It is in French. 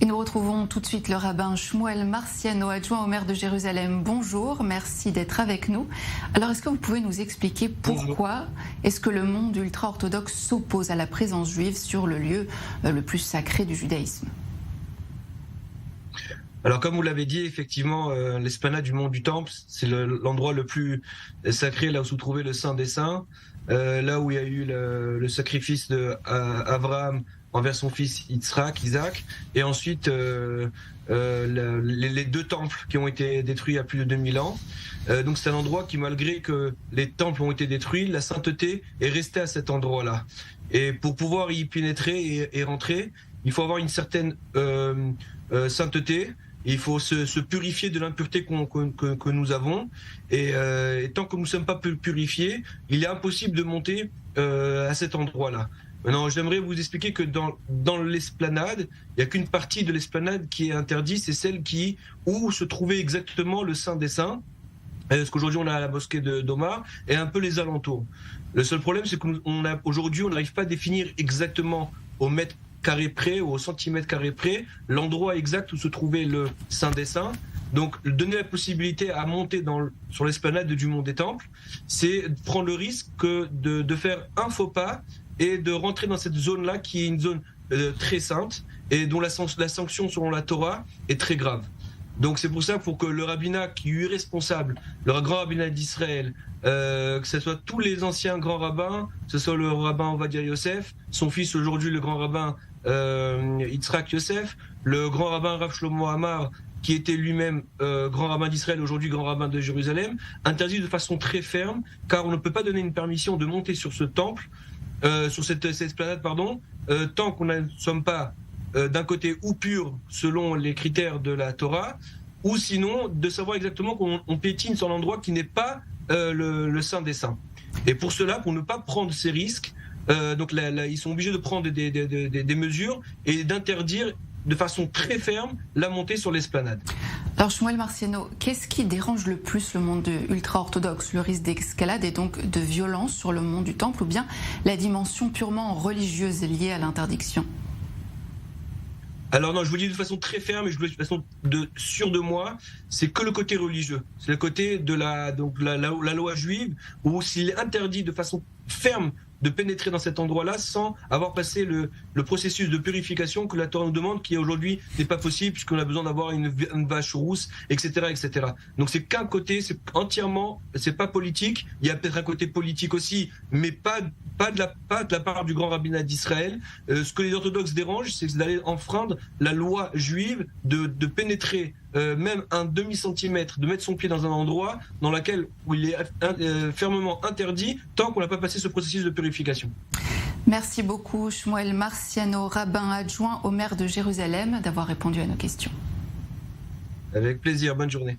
Et nous retrouvons tout de suite le rabbin Shmuel Marciano, adjoint au maire de Jérusalem. Bonjour, merci d'être avec nous. Alors, est-ce que vous pouvez nous expliquer pourquoi est-ce que le monde ultra-orthodoxe s'oppose à la présence juive sur le lieu le plus sacré du judaïsme ? Alors, comme vous l'avez dit, effectivement, l'esplanade du mont du Temple, c'est l'endroit le plus sacré, là où se trouvait le Saint des Saints, là où il y a eu le sacrifice d'Abraham envers son fils Isaac, et ensuite les deux temples qui ont été détruits il y a plus de 2000 ans. Donc c'est un endroit qui, malgré que les temples ont été détruits, la sainteté est restée à cet endroit-là. Et pour pouvoir y pénétrer et rentrer, il faut avoir une certaine sainteté. Il faut se purifier de l'impureté que nous avons. Et tant que nous ne sommes pas purifiés, il est impossible de monter à cet endroit-là. Maintenant, j'aimerais vous expliquer que dans l'esplanade, il n'y a qu'une partie de l'esplanade qui est interdite, c'est celle où se trouvait exactement le Saint des Saints, parce qu'aujourd'hui on a la mosquée d'Omar, et un peu les alentours. Le seul problème, c'est qu'aujourd'hui on n'arrive pas à définir exactement au mètre carré près ou au centimètre carré près l'endroit exact où se trouvait le Saint des Saints. Donc donner la possibilité à monter sur l'esplanade du Mont des Temples, c'est prendre le risque de faire un faux pas et de rentrer dans cette zone-là qui est une zone très sainte et dont la sanction selon la Torah est très grave. Donc c'est pour ça, pour que le rabbinat qui est responsable, le grand rabbinat d'Israël, que ce soit tous les anciens grands rabbins, que ce soit le rabbin Ovadia Yosef, son fils aujourd'hui le grand rabbin Yitzhak Yosef, le grand rabbin Rav Shlomo Amar, qui était lui-même grand rabbin d'Israël, aujourd'hui grand rabbin de Jérusalem, interdit de façon très ferme, car on ne peut pas donner une permission de monter sur ce temple, sur cette esplanade, tant qu'on ne sommes pas d'un côté ou pur selon les critères de la Torah, ou sinon de savoir exactement qu'on piétine sur l'endroit qui n'est pas le Saint des Saints. Et pour cela, pour ne pas prendre ces risques, donc ils sont obligés de prendre des mesures et d'interdire de façon très ferme la montée sur l'esplanade. Alors Shmuel Marciano, qu'est-ce qui dérange le plus le monde ultra-orthodoxe ? Le risque d'escalade et donc de violence sur le mont du Temple, ou bien la dimension purement religieuse liée à l'interdiction ? Alors non, je vous dis de façon très ferme et je vous dis de façon sûre de moi, c'est que le côté religieux. C'est le côté de la loi juive, où s'il est interdit de façon ferme de pénétrer dans cet endroit-là sans avoir passé le processus de purification que la Torah nous demande, qui aujourd'hui n'est pas possible puisqu'on a besoin d'avoir une vache rousse, etc., etc. Donc c'est qu'un côté, c'est pas politique. Il y a peut-être un côté politique aussi, mais pas de la part du grand rabbinat d'Israël. Ce que les orthodoxes dérangent, c'est d'aller enfreindre la loi juive, de pénétrer même un demi-centimètre, de mettre son pied dans un endroit où il est fermement interdit tant qu'on n'a pas passé ce processus de purification. Merci beaucoup Shmuel Marciano, rabbin adjoint au maire de Jérusalem, d'avoir répondu à nos questions. Avec plaisir, bonne journée.